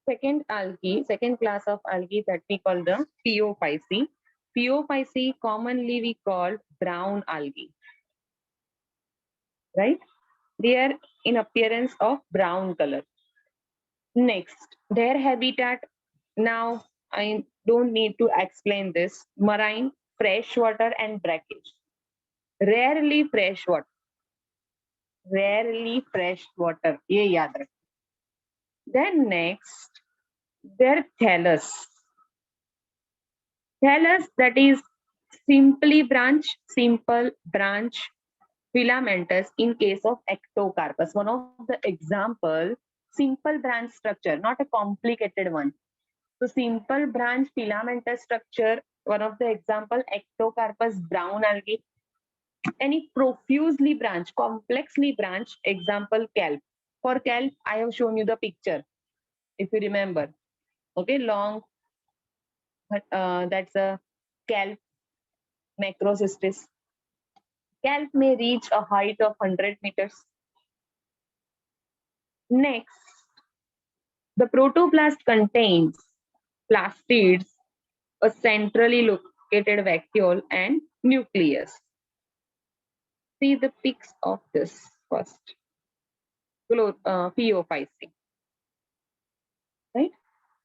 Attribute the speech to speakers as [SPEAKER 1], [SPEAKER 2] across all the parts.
[SPEAKER 1] second class of algae that we call the Pheophyceae. Pheophyceae commonly we call brown algae, right? They are in appearance of brown color. Next, their habitat. Now, I don't need to explain this. Marine, freshwater, and brackish. Rarely freshwater. Rarely freshwater. ये याद रखें. Then next, their thallus. Thallus, that is simple branch filamentous in case of ectocarpus. One of the example, simple branch structure, not a complicated one. So simple branch filamentous structure, one of the example, ectocarpus brown algae. Any profusely branch, complexly branch, example kelp. For kelp, I have shown you the picture, if you remember. Okay, long, that's a kelp macrocystis. Kelp may reach a height of 100 meters. Next, the protoplast contains plastids, a centrally located vacuole, and nucleus. See the pics of this first. Pheophyceae, right?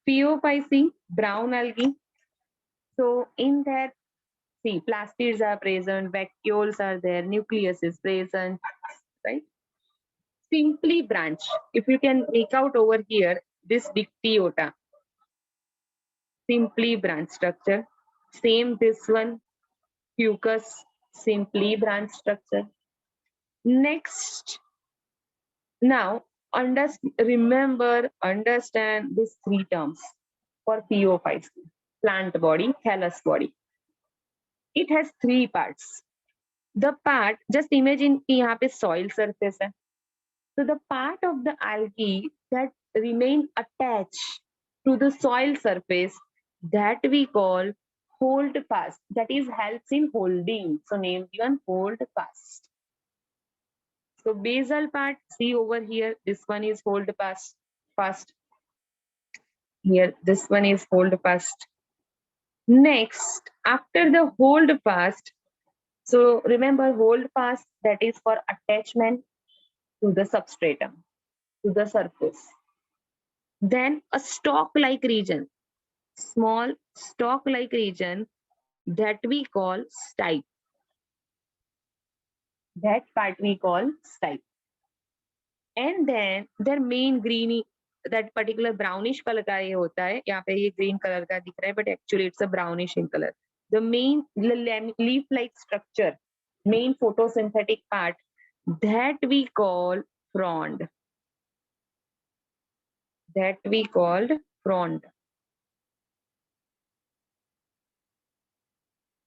[SPEAKER 1] Pheophyceae, brown algae. So in that, see, plastids are present, vacuoles are there, nucleus is present, right? Simply branch. If you can make out over here, this dictyota, simply branch structure. Same this one, fucus, simply branch structure. Next, now understand these three terms for Pheophyceae. Plant body, thallus body. It has three parts. The part, just imagine कि यहाँ पे soil surface है. So the part of the algae that remain attached to the soil surface, that we call hold fast. That is helps in holding. So name given hold fast. So basal part, see over here, this one is hold fast. Here, this one is hold fast. Next, after the hold fast, so remember hold fast, that is for attachment to the substratum, to the surface. Then a stalk-like region, small stalk-like region that we call stipe. That part we call stipe. And then their main greeny, that particular brownish color का ये होता है, यहाँ पे ये green color का दिख रहा है, but actually it's a brownish in color. The main leaf-like structure, main photosynthetic part, that we call frond. That we called frond.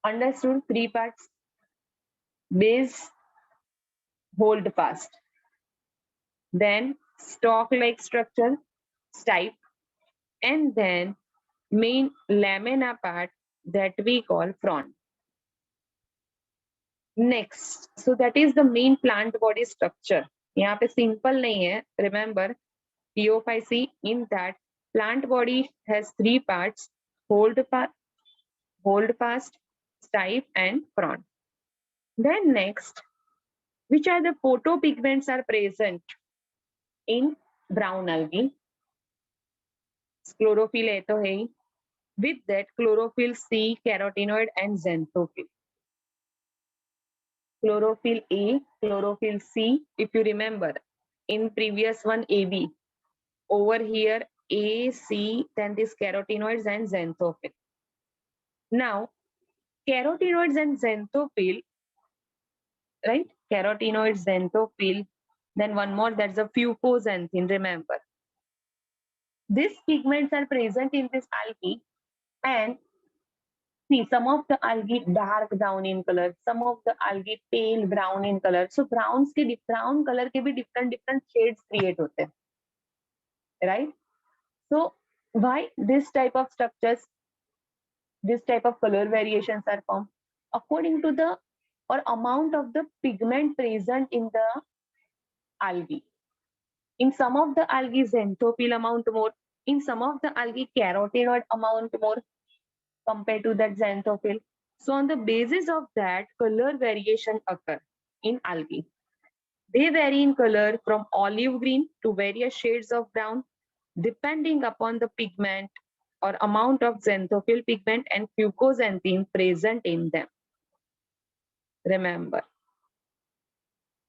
[SPEAKER 1] Understood? Three parts. Base, hold fast. Then stalk-like structure, stipe, and then main lamina part that we call frond. Next, so that is the main plant body structure. यहाँ पे simple नहीं है. Remember, Pheophyceae, in that plant body has three parts: hold fast, stipe, and frond. Then next, which are the photopigments are present in brown algae? Chlorophyll है तो है ही. With that, chlorophyll C, carotenoid, and xanthophyll. Chlorophyll A, chlorophyll C. If you remember, in previous one AB, over here A, C, then this carotenoids and xanthophyll. Now, carotenoids and xanthophyll, right? Carotenoids, xanthophyll. Then one more, that's a fucoxanthin. Remember, these pigments are present in this algae, and see, some of the algae dark brown in color, some of the algae pale brown in color. So brown color के भी different shades create होते हैं, right? So why this type of structures, this type of color variations are formed according to the or amount of the pigment present in the algae. In some of the algae, xanthophyll amount more. In some of the algae, carotenoid amount more compared to that xanthophyll. So on the basis of that, color variation occur in algae. They vary in color from olive green to various shades of brown, depending upon the pigment or amount of xanthophyll pigment and fucoxanthin present in them. Remember.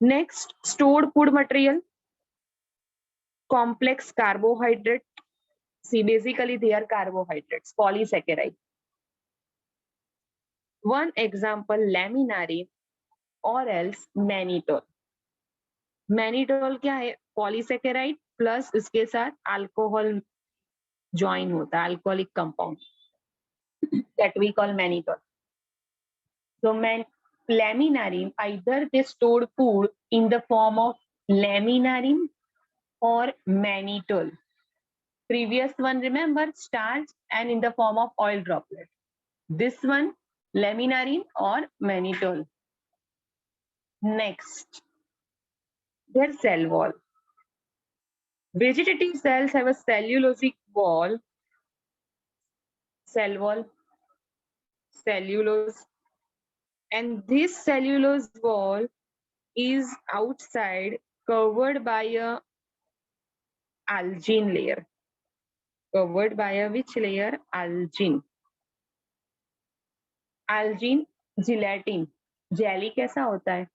[SPEAKER 1] Next, stored food material, complex carbohydrate. See, basically they are carbohydrates, polysaccharide. One example, laminarine or else mannitol. Mannitol क्या है? Polysaccharide plus इसके साथ alcohol join होता है, alcoholic compound, that we call mannitol. So laminarine, either they stored food in the form of laminarine or mannitol. Previous one, remember, starch and in the form of oil droplet. This one, laminarine or mannitol. Next, their cell wall. Vegetative cells have a cellulosic wall, cell wall, cellulose, and this cellulose wall is outside covered by a algin layer. Covered by a which layer? Algin. Algin, gelatin. Jelly कैसा होता है?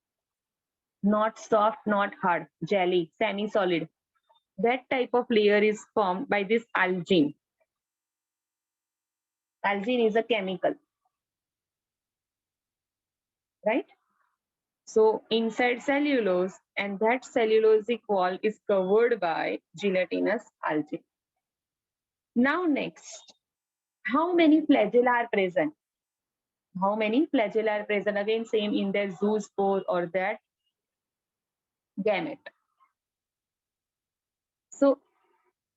[SPEAKER 1] Not soft, not hard. Jelly, semi-solid. That type of layer is formed by this algin. Algin is a chemical, right? So inside cellulose, and that cellulosic wall is covered by gelatinous algae. Now next, how many flagella are present? How many flagella are present? Again, same in their zoospore or that gamete. So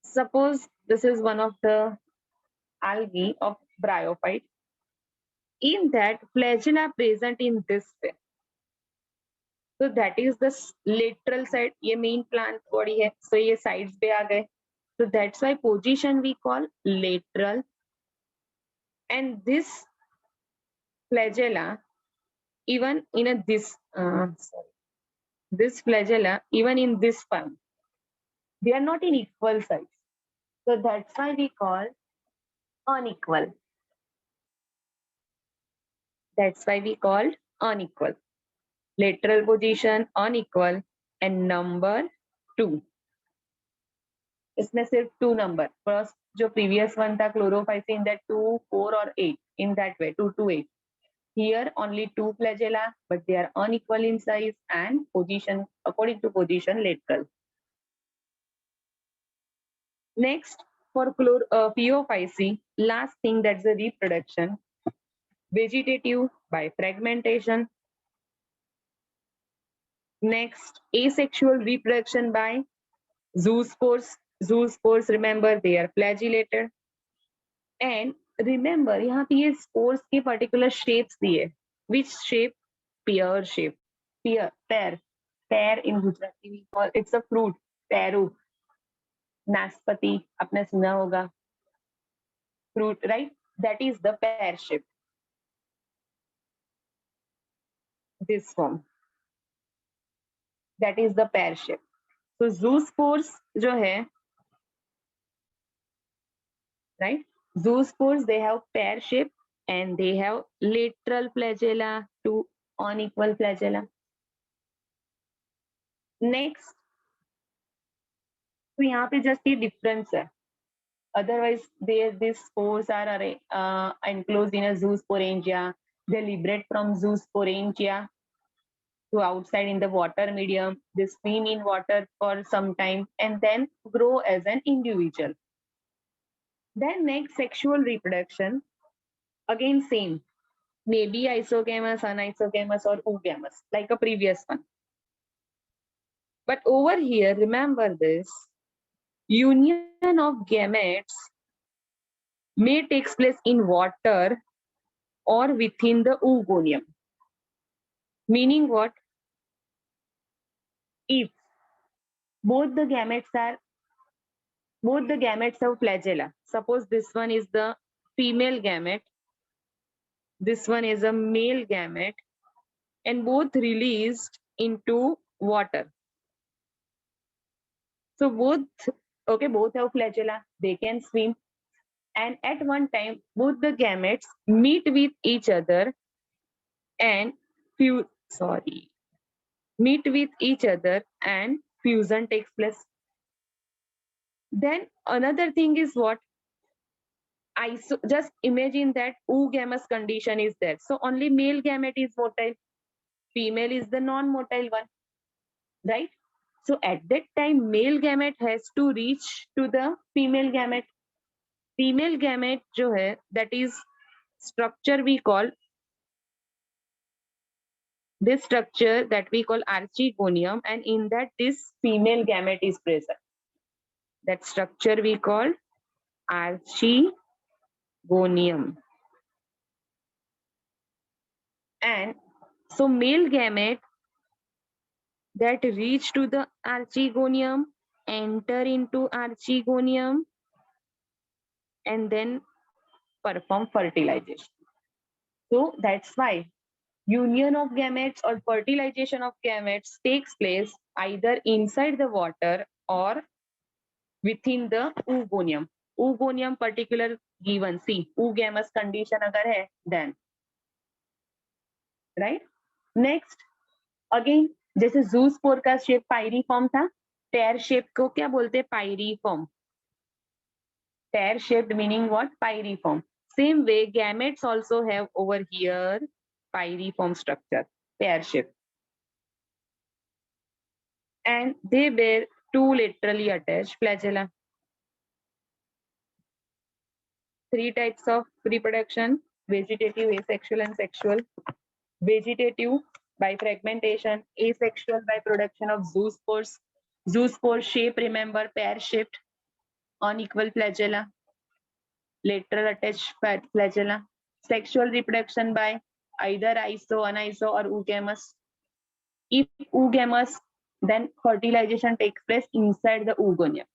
[SPEAKER 1] suppose this is one of the algae of bryophyte. In that, flagella present in this way. So that is the lateral side. ये main plant body है. So ये sides पे आ गए. So that's why position we call lateral. And this flagella, even in a this flagella, even in this form, they are not in equal size. So that's why we call unequal. That's why we called unequal. Lateral position unequal and number 2. इसमें सिर्फ 2 number. First जो previous one था chlorophycin, that 2, 4 or 8 in that way 2 to 8. Here only 2 flagella, but they are unequal in size and position according to position lateral. Next, for Phaeophyce, last thing, that's the reproduction. Vegetative by fragmentation. Next, asexual reproduction by zoospores. Zoospores, remember, they are flagellated. And remember, यहाँ पे ये spores के particular shapes दिए. Which shape? Pear shape. Pear, pear. Pear in Gujarati we call it's a fruit. Peru. नाशपाती आपने सुना होगा. Fruit, right? That is the pear shape. This form. That is the pear shape. So zoospores जो है, right? Zoospores, they have pear shape and they have lateral flagella to unequal flagella. Next, तो यहाँ पे just ये difference है. Otherwise, these spores are enclosed in a zoosporangia. They liberate from zoosporangia to outside in the water medium. They swim in water for some time and then grow as an individual. Then next, sexual reproduction. Again, same. Maybe isogamous, anisogamous, or oogamous, like a previous one. But over here, remember this. Union of gametes may take place in water or within the oogonium. Meaning what? If both the gametes are both the gametes have flagella. Suppose this one is the female gamete, this one is a male gamete, and both released into water. So both, okay, both have flagella, they can swim, and at one time both the gametes meet with each other and meet with each other and fusion takes place. Then another thing is what? Just imagine that oogamous condition is there. So only male gamete is motile, female is the non-motile one, right? So at that time, male gamete has to reach to the female gamete. Female gamete जो है, that is structure we call, this structure that we call archegonium, and in that this female gamete is present. That structure we call archegonium. And so male gamete that reach to the archegonium, enter into archegonium, and then perform fertilization. So that's why union of gametes or fertilization of gametes takes place either inside the water or within the oogonium. Oogonium particular given, see, oogamous condition agar hai, then, right? Next, again, जैसे zoospore का shape pyriform था, टेयर shape को क्या बोलते हैं? Pyriform. Tear shaped meaning what? Pyriform. Same way, gametes also have over here pyriform structure, pear shape. And they bear two laterally attached flagella. Three types of reproduction: vegetative, asexual, and sexual. Vegetative by fragmentation, asexual by production of zoospores. Zoospore shape, remember, pear shaped, unequal flagella, lateral attached flagella. Sexual reproduction by either iso, aniso, or oogamous. If oogamous, then fertilization takes place inside the oogonium.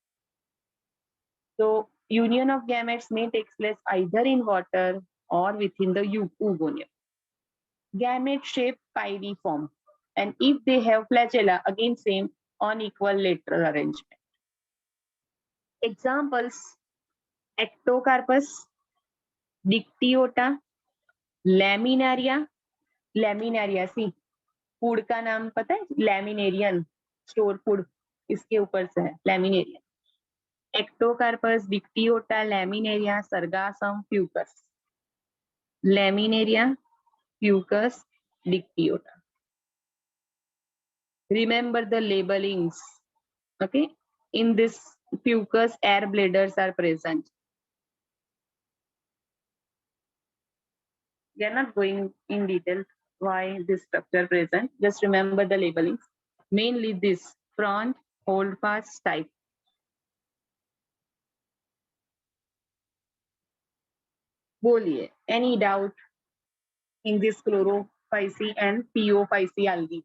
[SPEAKER 1] So union of gametes may take place either in water or within the oogonium. Gamete shape pyriform, and if they have flagella, again same unequal lateral arrangement. Examples: ectocarpus, dictyota, laminaria. Laminaria, see, food का नाम पता है? Laminarin, store food इसके ऊपर से है, Laminarian. Ectocarpus, Dictyota, Laminaria, Sargassum, Fucus. Laminaria, Fucus, Dictyota. Remember the labelings. Okay, in this fucus, air bladders are present. We are not going in detail why this structure present. Just remember the labelings. Mainly this front, hold fast type. बोलिए, any doubt in this chlorophyceae and Pophyceae algae?